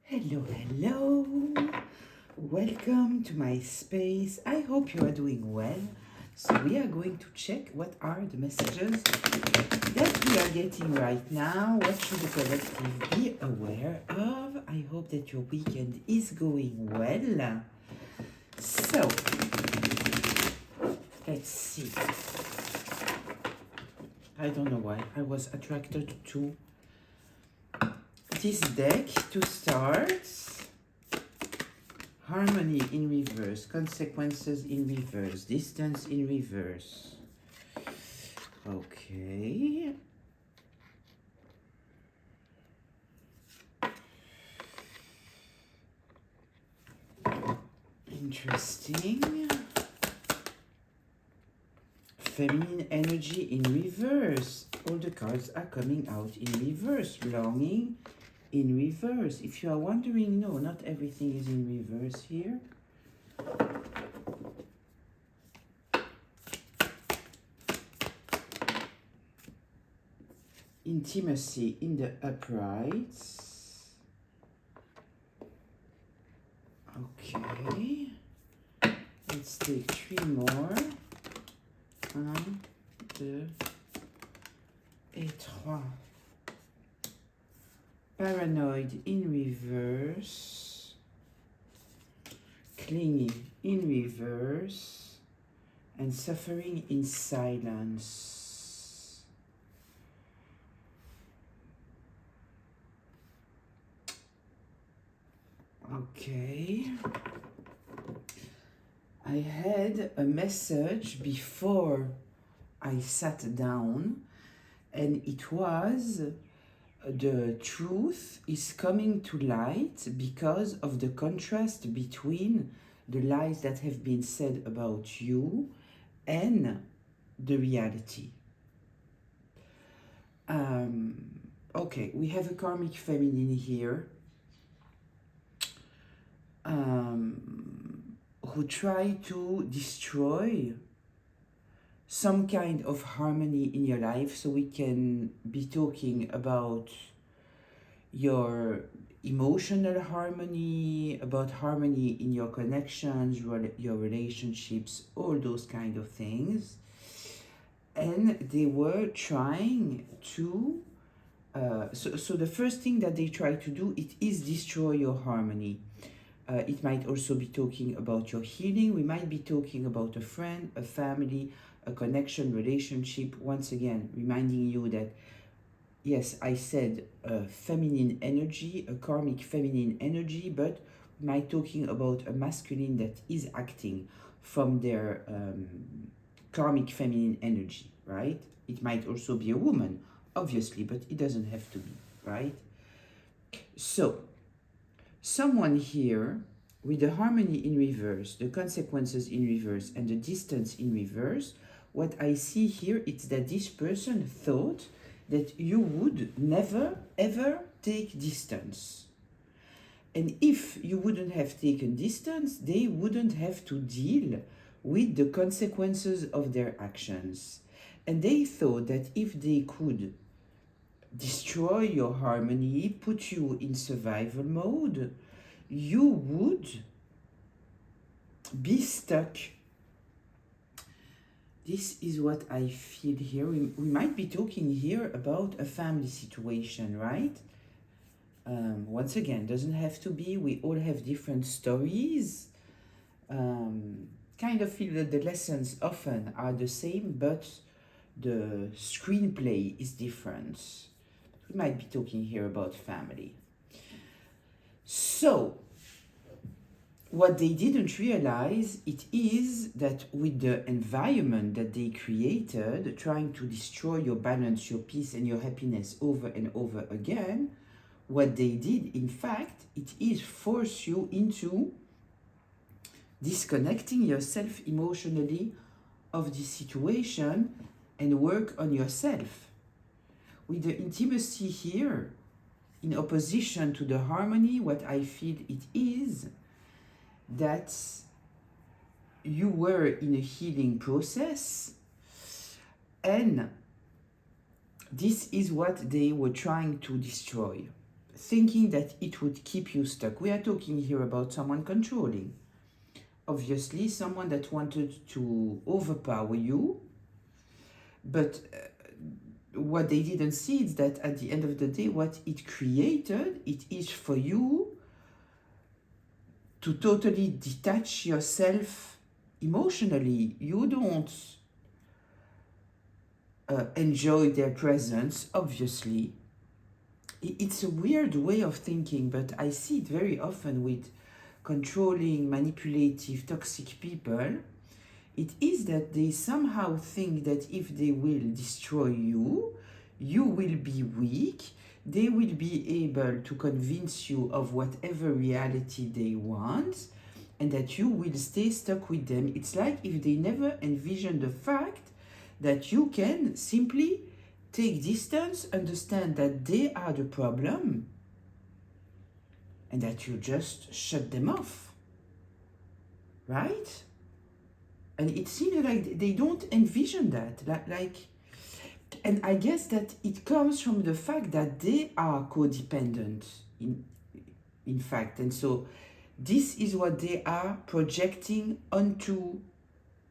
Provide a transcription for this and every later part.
Hello, hello. Welcome to my space. I hope you are doing well. So we are going to check what are the messages that we are getting right now. What should the collective be aware of? I hope that your weekend is going well. So, let's see. I don't know why I was attracted to this deck to start. Harmony in reverse, consequences in reverse, distance in reverse. Okay. Interesting. Feminine energy in reverse. All the cards are coming out in reverse. Longing in reverse. If you are wondering, no, not everything is in reverse here. Intimacy in the uprights. Okay. Let's take 3 more. 1, 2 et 3. Paranoid in reverse. Clinging in reverse. And suffering in silence. Okay. I had a message before I sat down, and it was the truth is coming to light because of the contrast between the lies that have been said about you and the reality. Okay, we have a karmic feminine here. Who try to destroy some kind of harmony in your life. So we can be talking about your emotional harmony, about harmony in your connections, your relationships, all those kind of things. And they were trying to so the first thing that they try to do, it is destroy your harmony. It might also be talking about your healing. We might be talking about a friend, a family, a connection, relationship. Once again, reminding you that, yes, I said feminine energy, a karmic feminine energy, but we might talking about a masculine that is acting from their karmic feminine energy, right? It might also be a woman, obviously, but it doesn't have to be, right? So, someone here with the harmony in reverse, the consequences in reverse, and the distance in reverse, what I see here is that this person thought that you would never ever take distance. And if you wouldn't have taken distance, they wouldn't have to deal with the consequences of their actions. And they thought that if they could destroy your harmony, put you in survival mode, you would be stuck. This is what I feel here. We might be talking here about a family situation, right? Once again, doesn't have to be. We all have different stories. Kind of feel that the lessons often are the same, but the screenplay is different. We might be talking here about family. So, what they didn't realize, it is that with the environment that they created, trying to destroy your balance, your peace, and your happiness over and over again, what they did, in fact, it is force you into disconnecting yourself emotionally of the situation and work on yourself. With the intimacy here, in opposition to the harmony, what I feel it is that you were in a healing process, and this is what they were trying to destroy. thinking that it would keep you stuck. We are talking here about someone controlling. Obviously, someone that wanted to overpower you, but what they didn't see is that at the end of the day, what it created, it is for you to totally detach yourself emotionally. You don't enjoy their presence, obviously. It's a weird way of thinking, but I see it very often with controlling, manipulative, toxic people. It is that they somehow think that if they will destroy you, you will be weak, they will be able to convince you of whatever reality they want, and that you will stay stuck with them. It's like if they never envision the fact that you can simply take distance, understand that they are the problem, and that you just shut them off. Right? And it seems like they don't envision that. And I guess that it comes from the fact that they are codependent, in fact. And so this is what they are projecting onto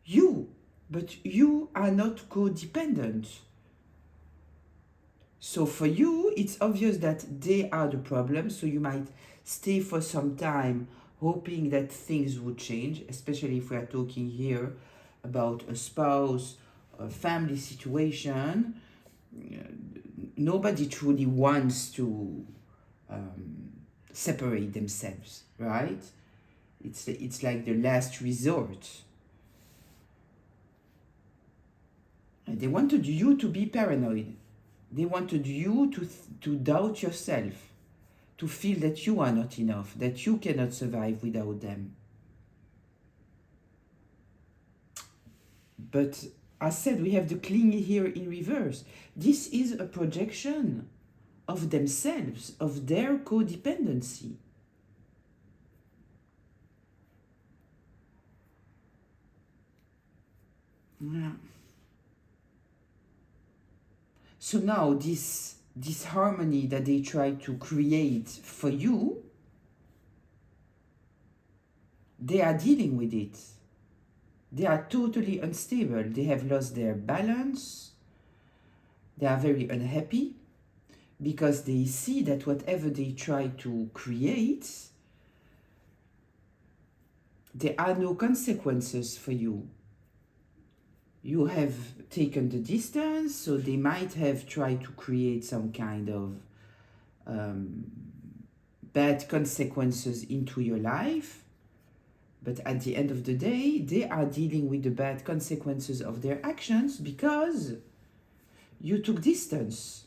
you. But you are not codependent. So for you, it's obvious that they are the problem. So you might stay for some time hoping that things would change, especially if we are talking here about a spouse, a family situation. Nobody truly wants to separate themselves, right? It's like the last resort. And they wanted you to be paranoid. They wanted you to doubt yourself, to feel that you are not enough, that you cannot survive without them. But as said, we have the clingy here in reverse. This is a projection of themselves, of their codependency. Yeah. So now this harmony that they try to create for you, they are dealing with it. They are totally unstable. They have lost their balance. They are very unhappy because they see that whatever they try to create, there are no consequences for you. You have taken the distance, so they might have tried to create some kind of bad consequences into your life. But at the end of the day, they are dealing with the bad consequences of their actions because you took distance.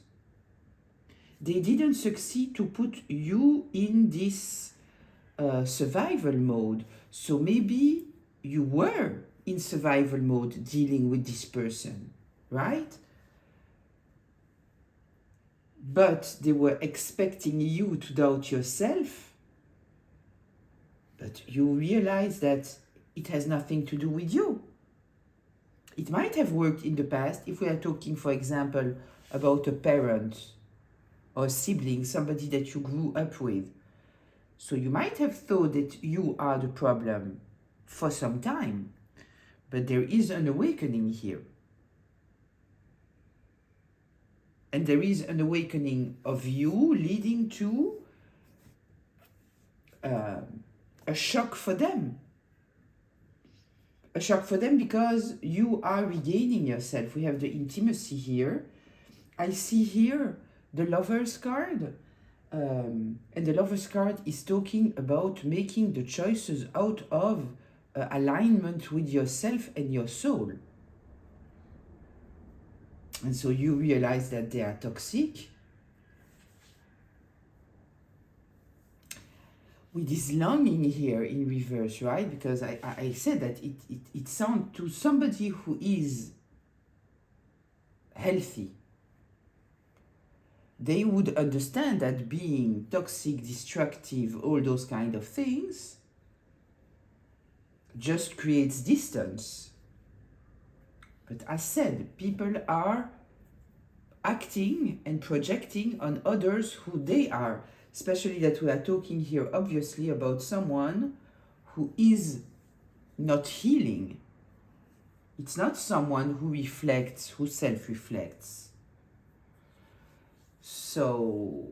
They didn't succeed to put you in this survival mode. So maybe you were in survival mode dealing with this person, right? But they were expecting you to doubt yourself. But you realize that it has nothing to do with you. It might have worked in the past if we are talking, for example, about a parent or a sibling, somebody that you grew up with. So you might have thought that you are the problem for some time, but there is an awakening here. And there is an awakening of you leading to a shock for them. A shock for them because you are regaining yourself. We have the intimacy here. I see here the Lover's card. And the Lover's card is talking about making the choices out of alignment with yourself and your soul. And so you realize that they are toxic. With this longing here in reverse, right? Because I said that it sounds to somebody who is healthy. They would understand that being toxic, destructive, all those kind of things just creates distance. But as said, people are acting and projecting on others who they are. especially that we are talking here obviously about someone who is not healing. It's not someone who reflects, who self-reflects. So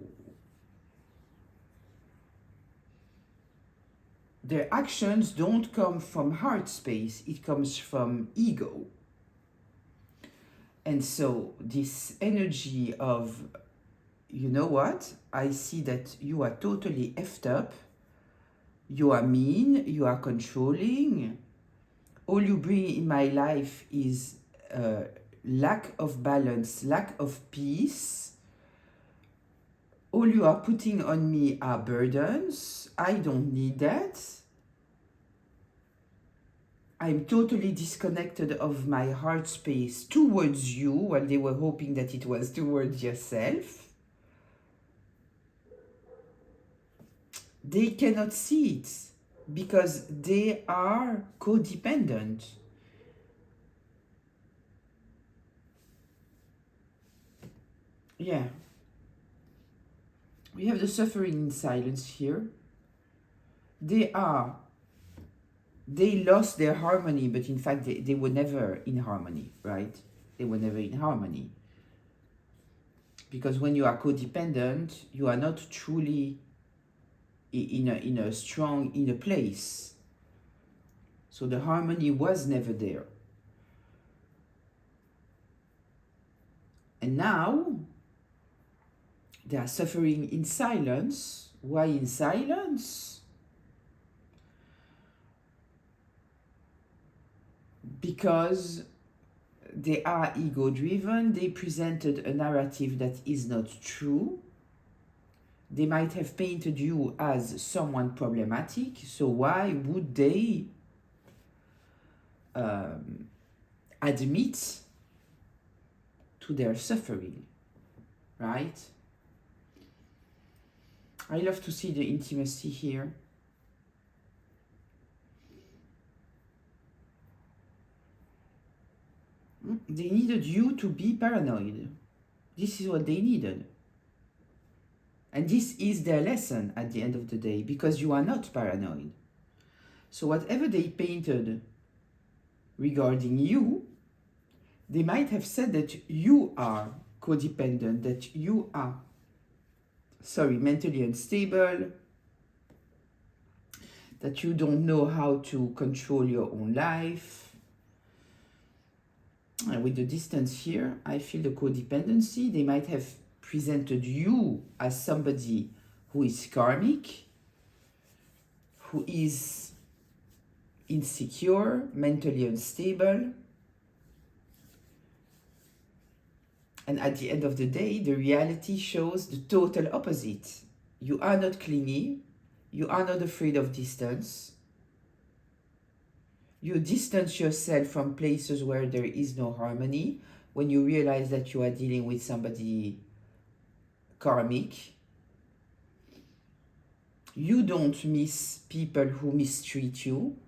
their actions don't come from heart space, it comes from ego. And so this energy of, you know what, I see that you are totally effed up, you are mean, you are controlling, all you bring in my life is lack of balance, lack of peace, all you are putting on me are burdens, I don't need that, I'm totally disconnected of my heart space towards you, while they were hoping that it was towards yourself. They cannot see it because they are codependent. Yeah. We have the suffering in silence here. They lost their harmony, but in fact they were never in harmony, right? They were never in harmony. Because when you are codependent, you are not truly in a strong inner place. So the harmony was never there. And now they are suffering in silence. Why in silence? Because they are ego-driven, they presented a narrative that is not true. They might have painted you as someone problematic, so why would they admit to their suffering, right? I love to see the intimacy here. They needed you to be paranoid. This is what they needed. And this is their lesson at the end of the day, because you are not paranoid. So whatever they painted regarding you, they might have said that you are codependent, that you are, mentally unstable, that you don't know how to control your own life. And with the distance here, I feel the codependency. They might have presented you as somebody who is karmic, who is insecure, mentally unstable. And at the end of the day, the reality shows the total opposite. You are not clingy, you are not afraid of distance. You distance yourself from places where there is no harmony when you realize that you are dealing with somebody karmic. You don't miss people who mistreat you.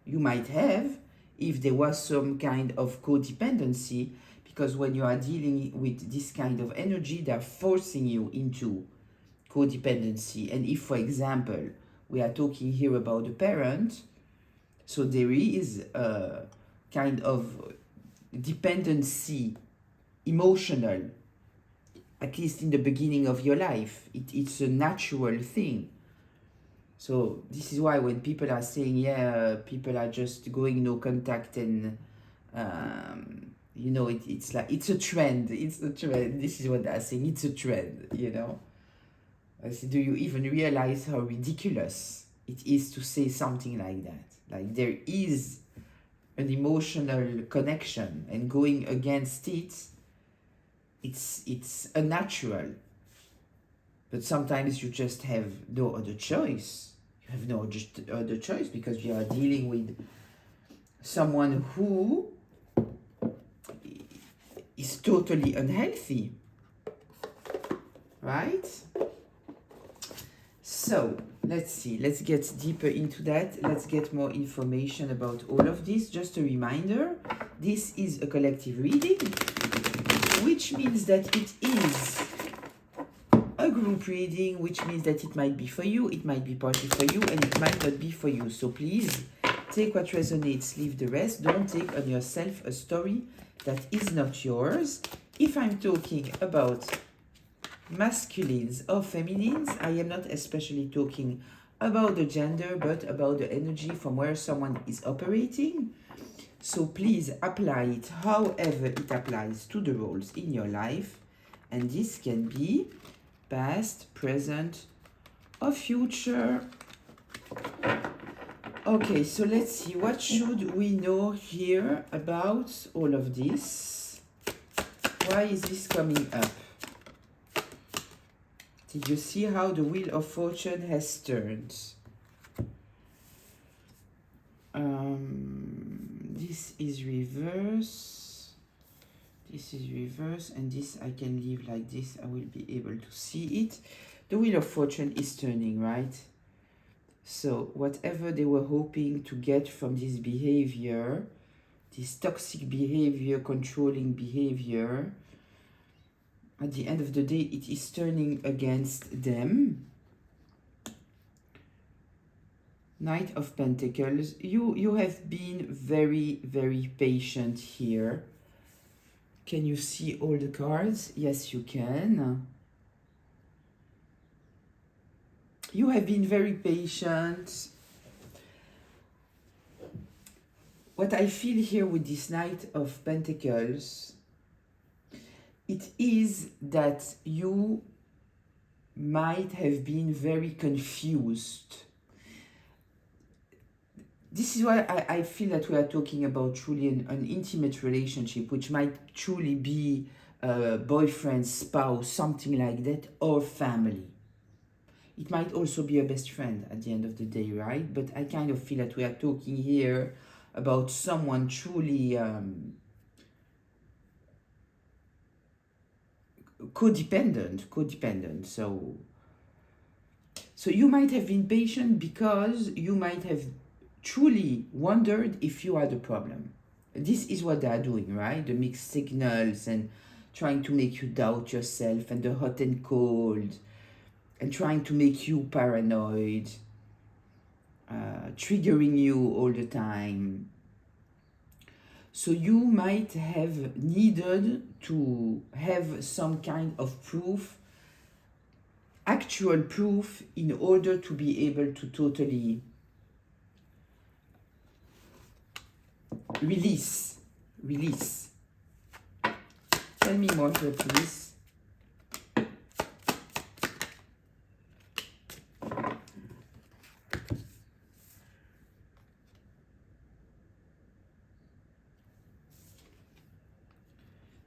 You might have if there was some kind of codependency, because when you are dealing with this kind of energy, they're forcing you into codependency. And if, for example, we are talking here about a parent, so there is a kind of dependency, emotional, at least in the beginning of your life. It's a natural thing. So this is why when people are saying, yeah, people are just going no contact and, you know, it's like, it's a trend. It's a trend. This is what they're saying. It's a trend, you know. I say, do you even realize how ridiculous it is to say something like that? Like, there is an emotional connection, and going against it, it's unnatural. But sometimes you just have no other choice. You have no other choice because you are dealing with someone who is totally unhealthy, right? So let's see, let's get deeper into that. Let's get more information about all of this. Just a reminder, this is a collective reading, which means that it is a group reading, which means that it might be for you, it might be partly for you, and it might not be for you. So please take what resonates, leave the rest. Don't take on yourself a story that is not yours. If I'm talking about masculines or feminines, I am not especially talking about the gender, but about the energy from where someone is operating. So please apply it however it applies to the roles in your life. And this can be past, present, or future. Okay, so let's see. What should we know here about all of this? Why is this coming up? Did you see how the Wheel of Fortune has turned? This is reverse. This is reverse, and this I can leave like this. I will be able to see it. The Wheel of Fortune is turning, right? So whatever they were hoping to get from this behavior, this toxic behavior, controlling behavior, at the end of the day, it is turning against them. Knight of Pentacles. You have been very, very patient here. Can you see all the cards? Yes, you can. You have been very patient. What I feel here with this Knight of Pentacles, it is that you might have been very confused. This is why I feel that we are talking about truly an intimate relationship, which might truly be a boyfriend, spouse, something like that, or family. It might also be a best friend at the end of the day, right? But I kind of feel that we are talking here about someone truly codependent. So you might have been patient because you might have truly wondered if you are the problem. This is what they are doing, right? The mixed signals and trying to make you doubt yourself, and the hot and cold, and trying to make you paranoid, triggering you all the time. So you might have needed to have some kind of proof, actual proof, in order to be able to totally release. Tell me more here, please.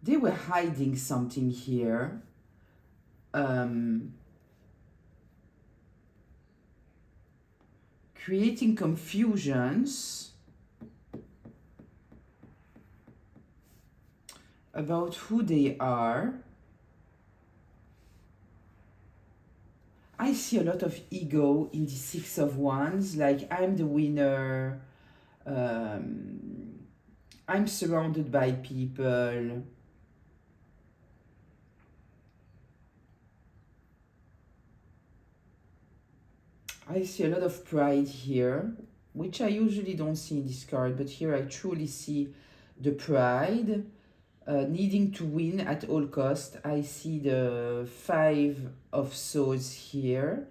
They were hiding something here. Creating confusions about who they are. I see a lot of ego in the Six of Wands, like I'm the winner, I'm surrounded by people. I see a lot of pride here, which I usually don't see in this card, but here I truly see the pride, needing to win at all cost. I see the Five of Swords here,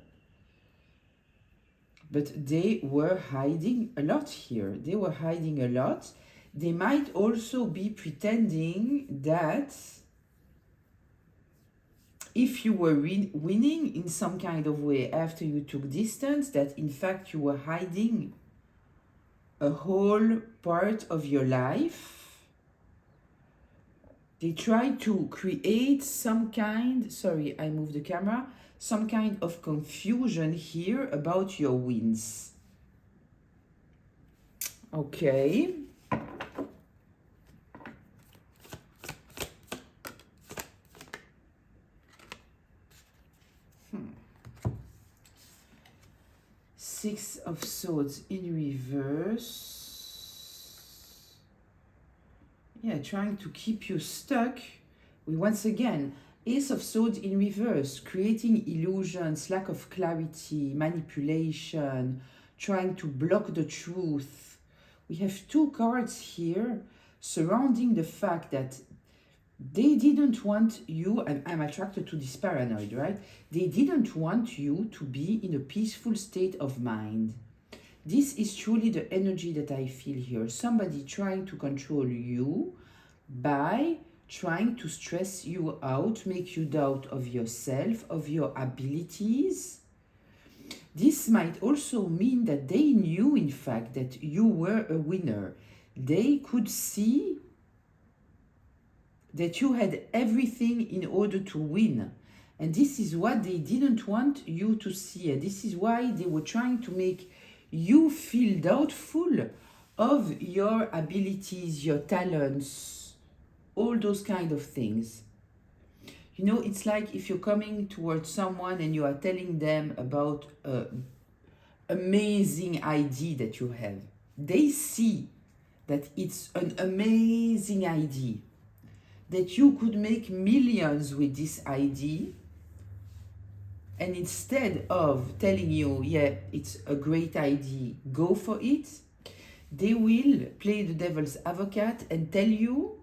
but they were hiding a lot here. They were hiding a lot. They might also be pretending that if you were winning in some kind of way after you took distance, that in fact you were hiding a whole part of your life. They try to create some kind, sorry, I moved the camera, some kind of confusion here about your wins. Okay. Six of Swords in reverse. Yeah, trying to keep you stuck. Once again, Ace of Swords in reverse, creating illusions, lack of clarity, manipulation, trying to block the truth. We have two cards here surrounding the fact that they didn't want you, and I'm attracted to this paranoid, right? They didn't want you to be in a peaceful state of mind. This is truly the energy that I feel here. Somebody trying to control you by trying to stress you out, make you doubt of yourself, of your abilities. This might also mean that they knew, in fact, that you were a winner. They could see that you had everything in order to win. And this is what they didn't want you to see. And this is why they were trying to make you feel doubtful of your abilities, your talents, all those kind of things. You know, it's like if you're coming towards someone and you are telling them about an amazing idea that you have. They see that it's an amazing idea, that you could make millions with this idea, and instead of telling you, yeah, it's a great idea, go for it, they will play the devil's advocate and tell you,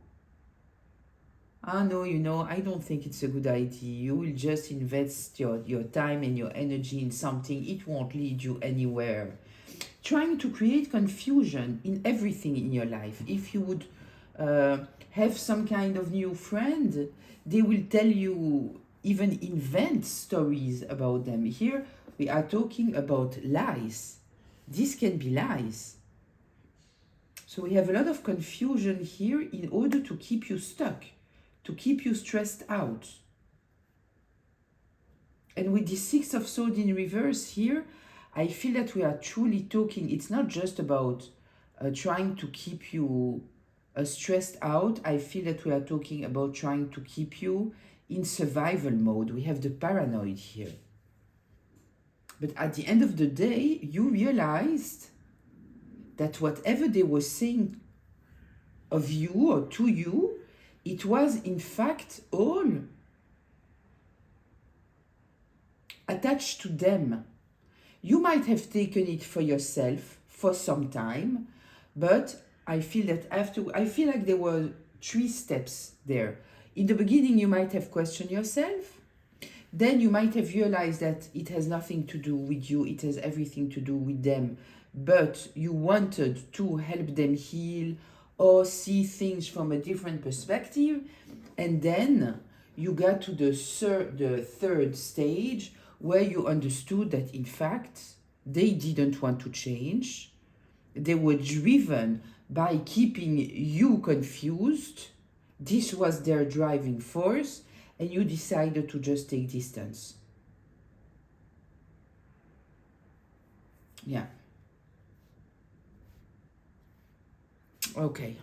no, you know, I don't think it's a good idea. You will just invest your time and your energy in something. It won't lead you anywhere. Trying to create confusion in everything in your life. If you would have some kind of new friend, they will tell you, even invent stories about them. Here we are talking about lies. This can be lies. So we have a lot of confusion here in order to keep you stuck, to keep you stressed out. And with the Six of Swords in reverse here, I feel that we are truly talking, it's not just about trying to keep you stressed out. I feel that we are talking about trying to keep you in survival mode. We have the paranoid here. But at the end of the day, you realized that whatever they were saying of you or to you, it was in fact all attached to them. You might have taken it for yourself for some time, but I feel that I feel like there were 3 steps there. In the beginning, you might have questioned yourself. Then you might have realized that it has nothing to do with you, it has everything to do with them. But you wanted to help them heal or see things from a different perspective. And then you got to the third stage where you understood that in fact they didn't want to change. They were driven by keeping you confused. This was their driving force, and you decided to just take distance. Yeah. Okay.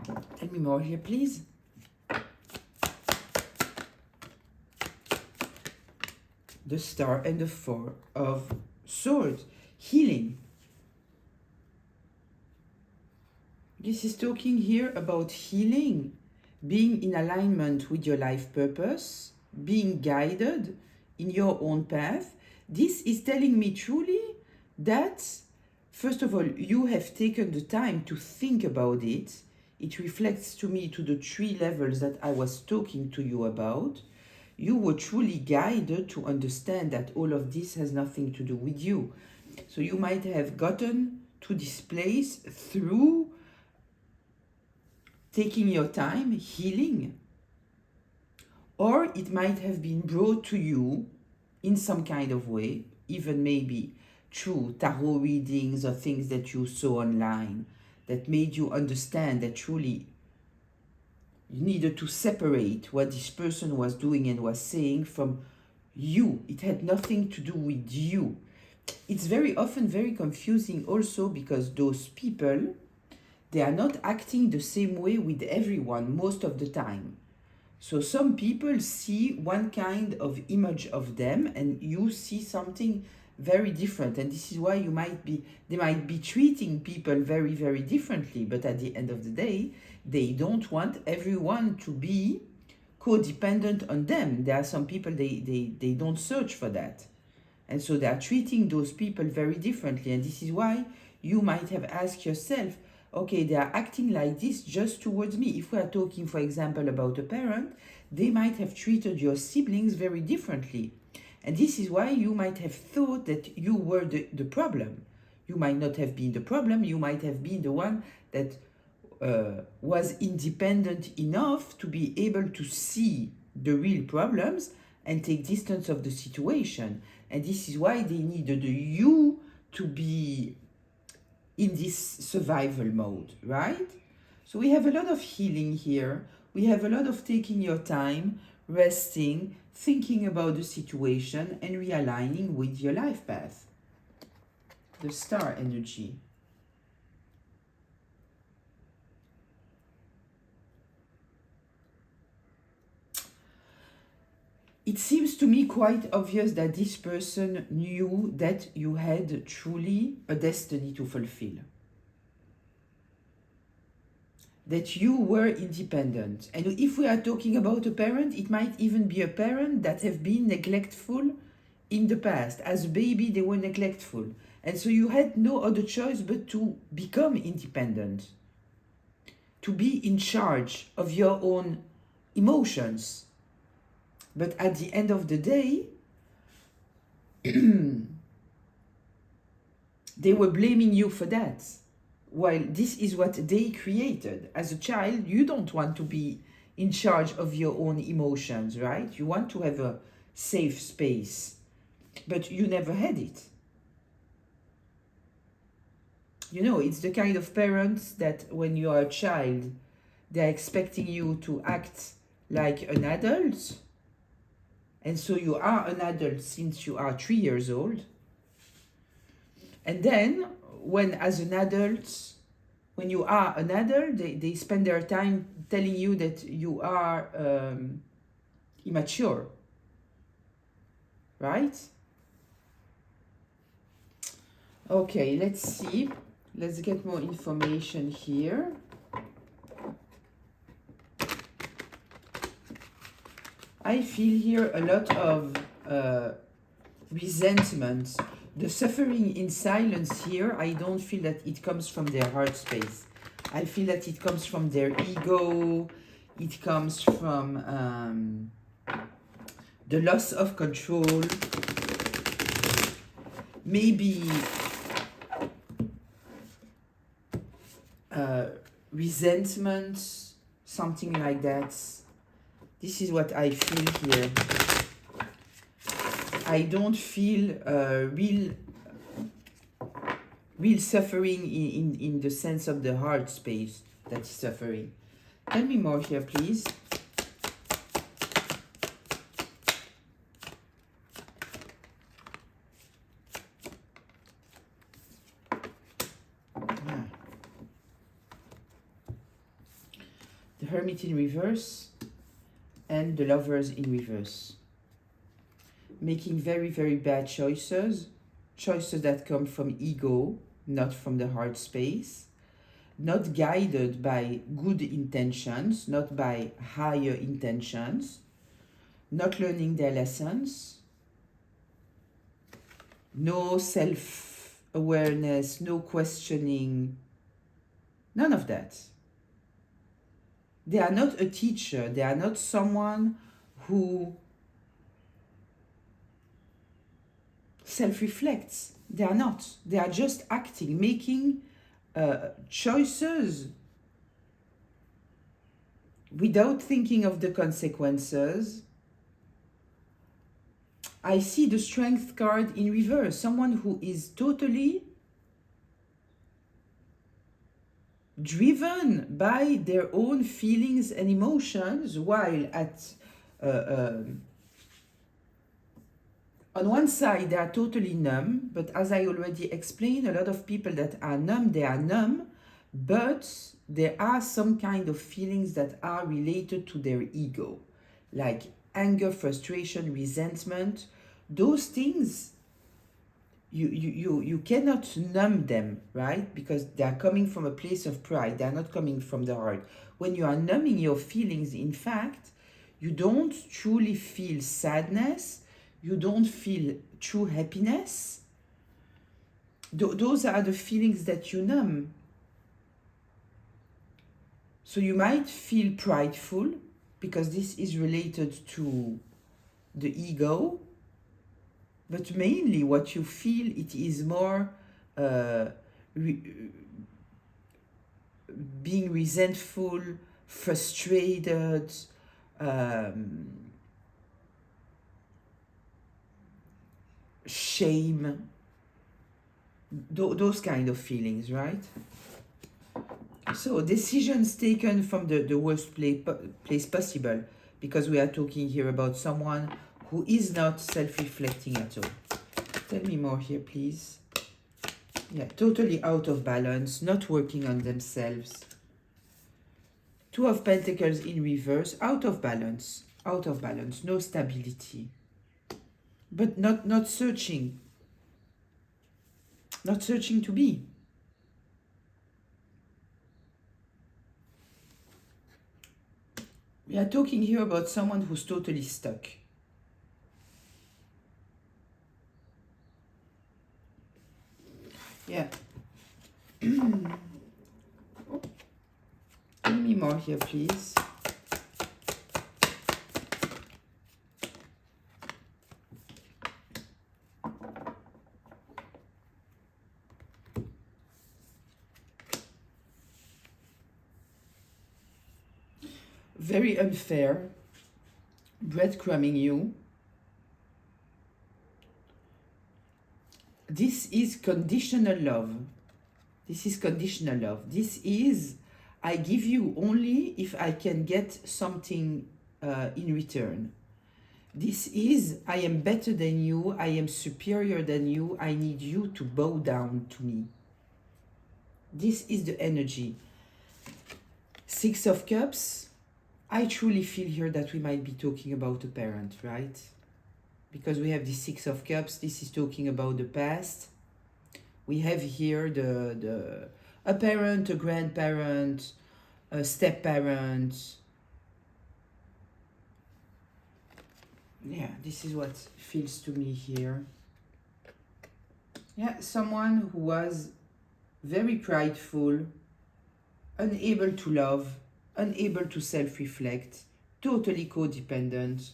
Tell me more here, please. The Star and the Four of Swords. Healing. This is talking here about healing, being in alignment with your life purpose, being guided in your own path. This is telling me truly that, first of all, you have taken the time to think about it. It reflects to me to the 3 levels that I was talking to you about. You were truly guided to understand that all of this has nothing to do with you. So you might have gotten to this place through taking your time, healing. Or it might have been brought to you in some kind of way, even maybe through tarot readings or things that you saw online that made you understand that truly you needed to separate what this person was doing and was saying from you. It had nothing to do with you. It's very often very confusing also because those people, they are not acting the same way with everyone most of the time. So some people see one kind of image of them and you see something very different. And this is why they might be treating people very, very differently. But at the end of the day, they don't want everyone to be codependent on them. There are some people, they don't search for that. And so they are treating those people very differently. And this is why you might have asked yourself, okay, they are acting like this just towards me. If we are talking, for example, about a parent, they might have treated your siblings very differently. And this is why you might have thought that you were the problem. You might not have been the problem, you might have been the one that was independent enough to be able to see the real problems and take distance of the situation. And this is why they needed you to be in this survival mode, right? So we have a lot of healing here. We have a lot of taking your time, resting, thinking about the situation, and realigning with your life path. The star energy. It seems to me quite obvious that this person knew that you had truly a destiny to fulfill. That you were independent. And if we are talking about a parent, it might even be a parent that have been neglectful in the past. As a baby, they were neglectful. And so you had no other choice but to become independent. To be in charge of your own emotions. But at the end of the day, they were blaming you for that. While this is what they created. As a child, you don't want to be in charge of your own emotions, right? You want to have a safe space, but you never had it. You know, it's the kind of parents that when you are a child, they're expecting you to act like an adult. And so you are an adult since you are 3 years old. And then, when you are an adult, they spend their time telling you that you are immature. Right? Okay, let's see. Let's get more information here. I feel here a lot of resentment. The suffering in silence here, I don't feel that it comes from their heart space. I feel that it comes from their ego. It comes from the loss of control. Maybe resentment, something like that. This is what I feel here. I don't feel real suffering in the sense of the heart space that is suffering. Tell me more here, please. The Hermit in reverse and the Lovers in reverse. Making very, very bad choices. Choices that come from ego, not from the heart space. Not guided by good intentions, not by higher intentions. Not learning their lessons. No self-awareness, no questioning. None of that. They are not a teacher. They are not someone who self-reflects. They are not. They are just acting, making choices without thinking of the consequences. I see the Strength card in reverse. Someone who is totally driven by their own feelings and emotions, while on one side they are totally numb. But as I already explained, a lot of people that are numb, they are numb, but there are some kind of feelings that are related to their ego, like anger, frustration, resentment. Those things, you cannot numb them, right? Because they are coming from a place of pride. They are not coming from the heart. When you are numbing your feelings, in fact, You don't truly feel sadness. You don't feel true happiness. Those are the feelings that you numb. So you might feel prideful because this is related to the ego, but mainly what you feel, it is more being resentful, frustrated, shame, those kind of feelings, right? So decisions taken from the worst place possible, because we are talking here about someone who is not self-reflecting at all. Tell me more here, please. Yeah, totally out of balance, not working on themselves. Two of Pentacles in reverse, out of balance, no stability. But not searching to be. We are talking here about someone who's totally stuck. Yeah. Tell me more here, please. Very unfair, breadcrumbing you. This is conditional love. This is, I give you only if I can get something in return. This is, I am better than you, I am superior than you, I need you to bow down to me. This is the energy. Six of Cups. I truly feel here that we might be talking about a parent, right? Because we have the Six of Cups. This is talking about the past. We have here a parent, a grandparent, a step-parent. Yeah, this is what feels to me here. Yeah, someone who was very prideful, unable to love, unable to self-reflect, totally codependent.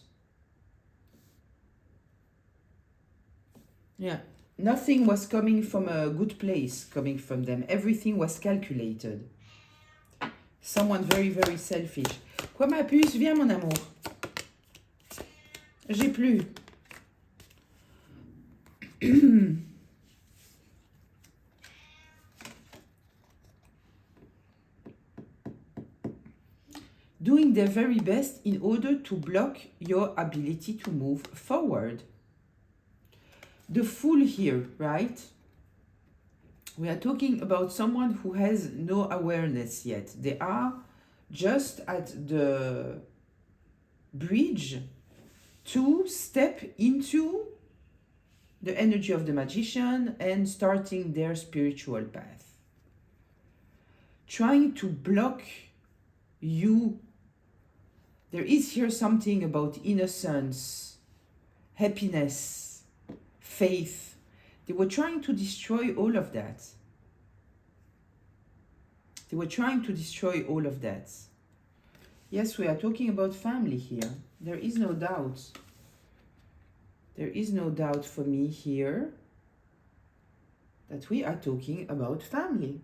Yeah, nothing was coming from a good place, coming from them. Everything was calculated. Someone very, very selfish. Quoi ma puce? Viens mon amour. J'ai plus. Doing their very best in order to block your ability to move forward. The Fool here, right? We are talking about someone who has no awareness yet. They are just at the bridge to step into the energy of the Magician and starting their spiritual path. Trying to block you. There is here something about innocence, happiness, faith. They were trying to destroy all of that. They were trying to destroy all of that. Yes, we are talking about family here. There is no doubt. There is no doubt for me here that we are talking about family.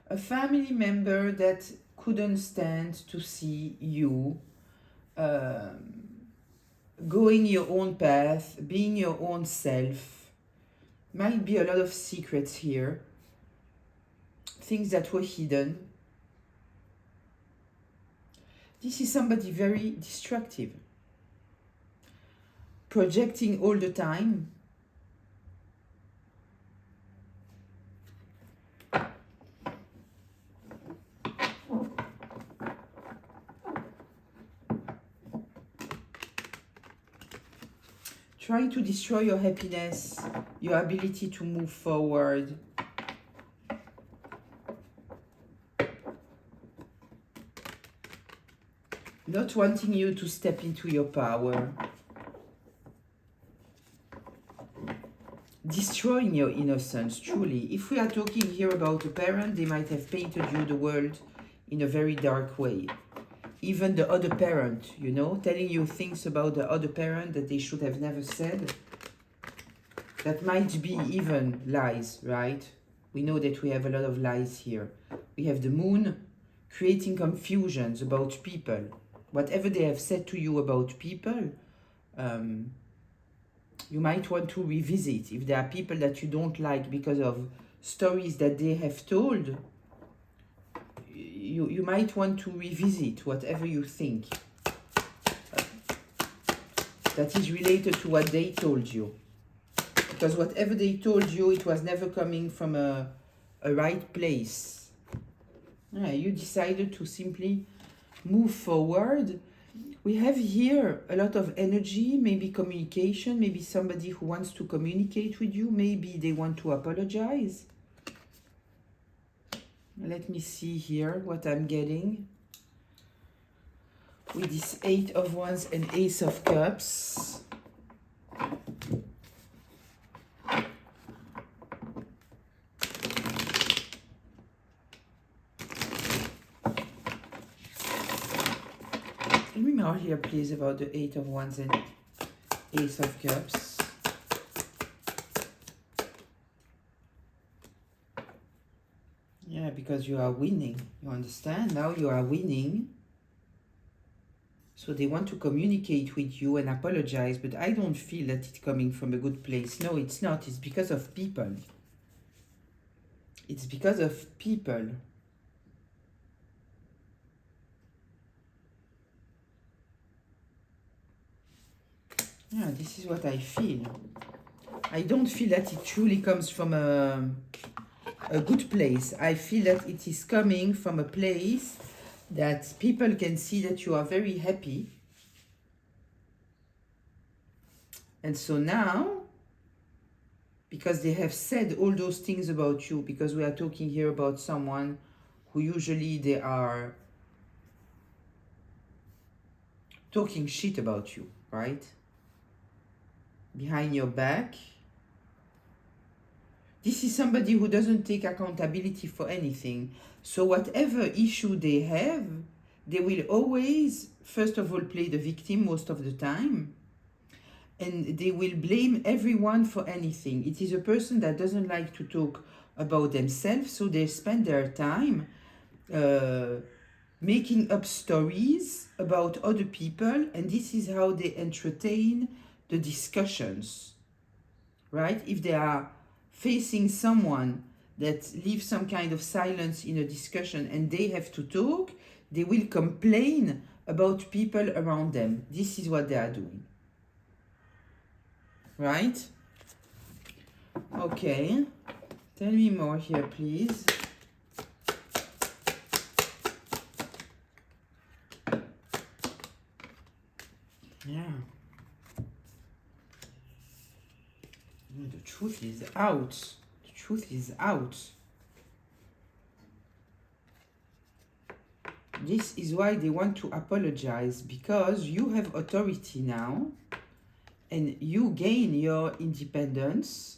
A family member that couldn't stand to see you going your own path, being your own self. Might be a lot of secrets here. Things that were hidden. This is somebody very destructive. Projecting all the time. Trying to destroy your happiness, your ability to move forward. not wanting you to step into your power, destroying your innocence, truly. If we are talking here about a parent, they might have painted you the world in a very dark way. Even the other parent, you know, telling you things about the other parent that they should have never said. That might be even lies, right? We know that we have a lot of lies here. We have the moon creating confusions about people. Whatever they have said to you about people, you might want to revisit. If there are people that you don't like because of stories that they have told, you might want to revisit whatever you think that is related to what they told you. Because whatever they told you, it was never coming from a right place. Yeah, you decided to simply move forward. We have here a lot of energy, maybe communication, maybe somebody who wants to communicate with you, maybe they want to apologize. Let me see here what I'm getting with this 8 of Wands and Ace of Cups. Tell me more here, please, about the 8 of Wands and Ace of Cups. Yeah, because you are winning. You understand? Now you are winning. So they want to communicate with you and apologize, but I don't feel that it's coming from a good place. No, it's not. It's because of people. It's because of people. Yeah, this is what I feel. I don't feel that it truly comes from a good place. I feel that it is coming from a place that people can see that you are very happy. And so now, because they have said all those things about you, because we are talking here about someone who usually they are talking shit about you, right? Behind your back. This is somebody who doesn't take accountability for anything. So whatever issue they have, they will always, first of all, play the victim most of the time. And they will blame everyone for anything. It is a person that doesn't like to talk about themselves, so they spend their time making up stories about other people, and this is how they entertain the discussions, right? If they are facing someone that leaves some kind of silence in a discussion and they have to talk, they will complain about people around them. This is what they are doing. Right? Okay. Tell me more here, please. Yeah. The truth is out. The truth is out. This is why they want to apologize, because you have authority now and you gain your independence.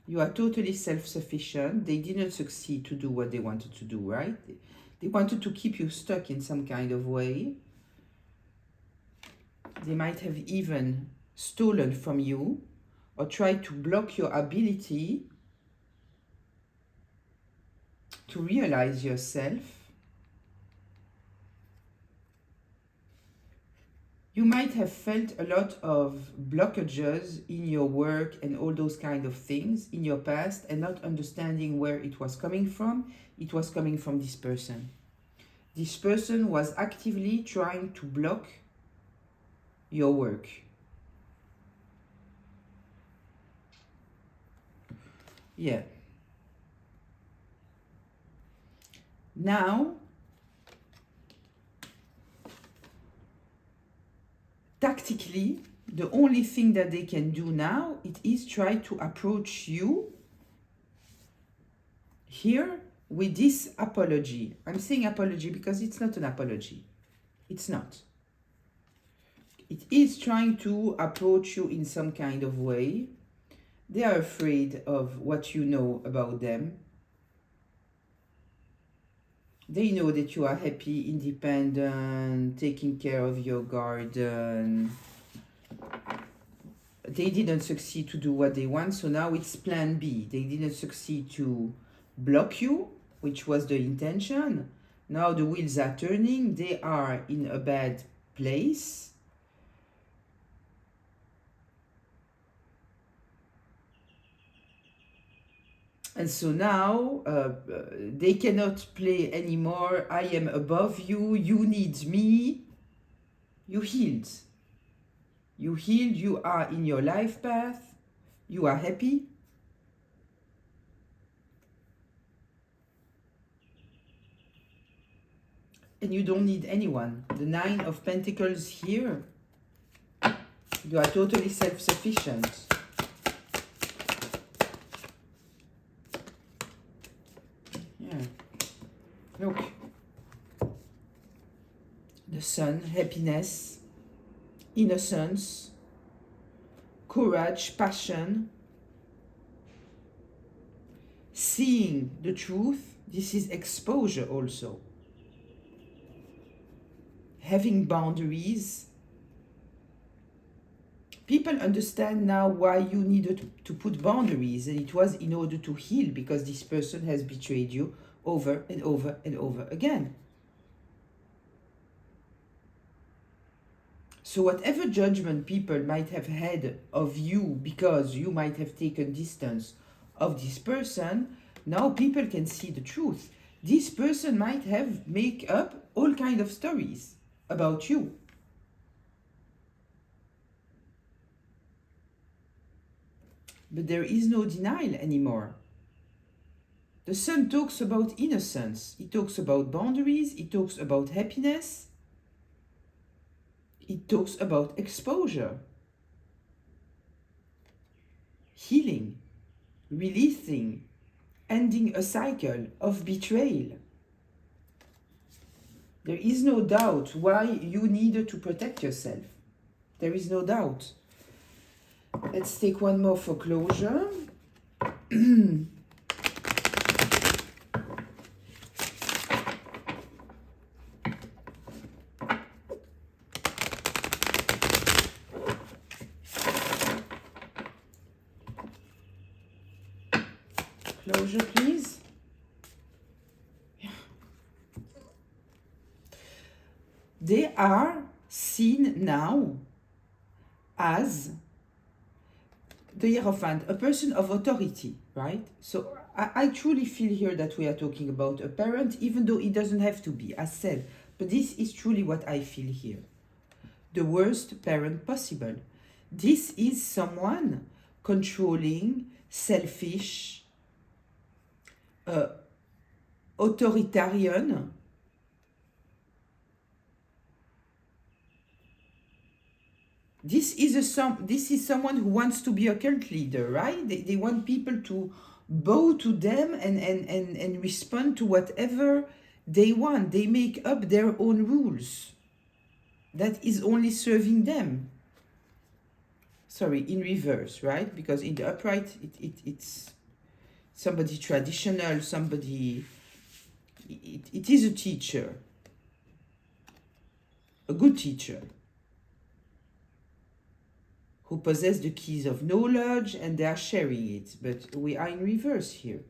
You are totally self-sufficient. They didn't succeed to do what they wanted to do, right? They wanted to keep you stuck in some kind of way. They might have even stolen from you or tried to block your ability to realize yourself. You might have felt a lot of blockages in your work and all those kind of things in your past, and not understanding where it was coming from. It was coming from this person. This person was actively trying to block your work. Yeah. Now, tactically, the only thing that they can do now, it is try to approach you here with this apology. I'm saying apology because it's not an apology. It's not. It is trying to approach you in some kind of way. They are afraid of what you know about them. They know that you are happy, independent, taking care of your garden. They didn't succeed to do what they want, so now it's plan B. They didn't succeed to block you, which was the intention. Now the wheels are turning. They are in a bad place. And so now they cannot play anymore. I am above you. You need me. You healed. You healed. You are in your life path. You are happy. And you don't need anyone. The Nine of Pentacles here. You are totally self-sufficient. Yeah. Look. The Sun, happiness, innocence, courage, passion, seeing the truth. This is exposure also. Having boundaries. People understand now why you needed to put boundaries, and it was in order to heal, because this person has betrayed you over and over and over again. So whatever judgment people might have had of you because you might have taken distance of this person, now people can see the truth. This person might have made up all kind of stories about you. But there is no denial anymore. The Sun talks about innocence. It talks about boundaries. It talks about happiness. It talks about exposure. Healing. Releasing. Ending a cycle of betrayal. There is no doubt why you needed to protect yourself. There is no doubt. Let's take one more for closure. Closure, please. Yeah. They are seen now as the Hierophant, a person of authority, right? So I truly feel here that we are talking about a parent, even though it doesn't have to be, as said. But this is truly what I feel here. The worst parent possible. This is someone controlling, selfish, authoritarian. This is someone who wants to be a cult leader, right? They want people to bow to them and respond to whatever they want. They make up their own rules. That is only serving them. Sorry, in reverse, right? Because in the upright, it's somebody traditional, somebody... It is a teacher. A good teacher. Who possess the keys of knowledge and they are sharing it. But we are in reverse here.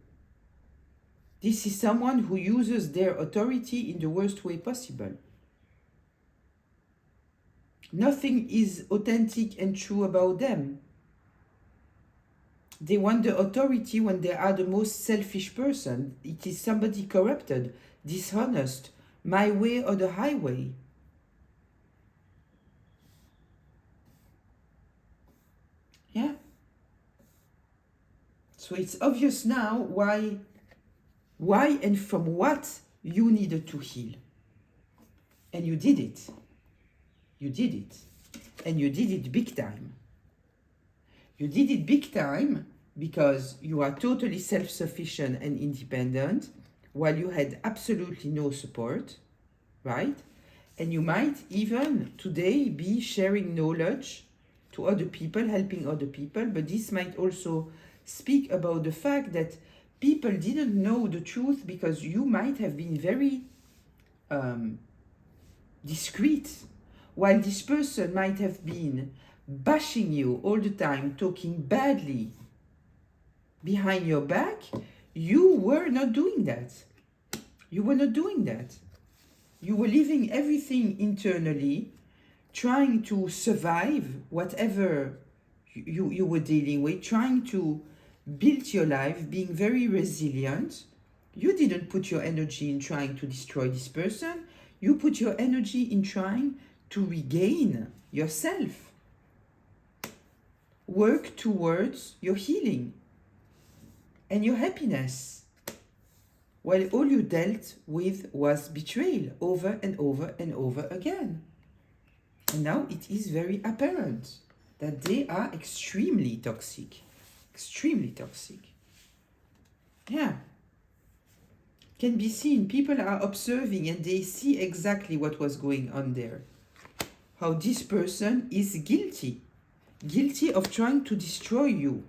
This is someone who uses their authority in the worst way possible. Nothing is authentic and true about them. They want the authority when they are the most selfish person. It is somebody corrupted, dishonest, my way or the highway. Yeah. So it's obvious now why and from what you needed to heal. And you did it. You did it. And you did it big time. You did it big time because you are totally self-sufficient and independent while you had absolutely no support, right? And you might even today be sharing knowledge to other people, helping other people, but this might also speak about the fact that people didn't know the truth because you might have been very discreet, while this person might have been bashing you all the time, talking badly behind your back. You were not doing that. You were not doing that. You were leaving everything internally, trying to survive whatever you were dealing with, trying to build your life, being very resilient. You didn't put your energy in trying to destroy this person. You put your energy in trying to regain yourself. Work towards your healing and your happiness. While all you dealt with was betrayal over and over and over again. And now it is very apparent that they are extremely toxic. Extremely toxic. Yeah. Can be seen. People are observing and they see exactly what was going on there. How this person is guilty. Guilty of trying to destroy you.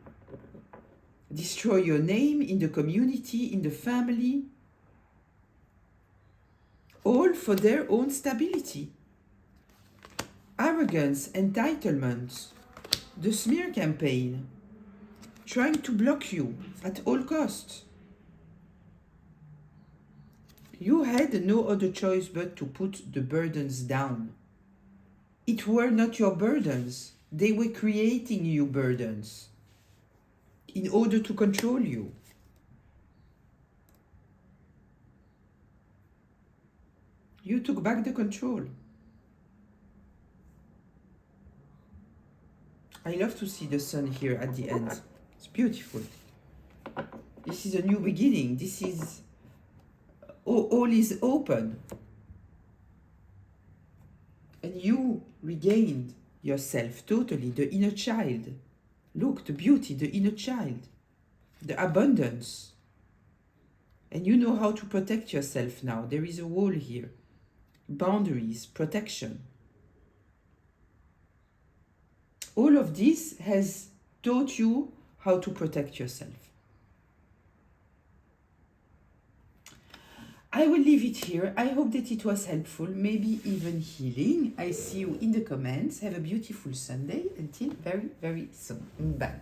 Destroy your name in the community, in the family. All for their own stability. Arrogance, entitlement, the smear campaign, trying to block you at all costs. You had no other choice but to put the burdens down. It were not your burdens. They were creating you burdens in order to control you. You took back the control. I love to see the sun here at the end. It's beautiful. This is a new beginning. This is all is open. And you regained yourself totally, the inner child. Look, the beauty, the inner child, the abundance. And you know how to protect yourself now. There is a wall here. Boundaries, protection. All of this has taught you how to protect yourself. I will leave it here. I hope that it was helpful, maybe even healing. I see you in the comments. Have a beautiful Sunday. Until very, very soon. Bye.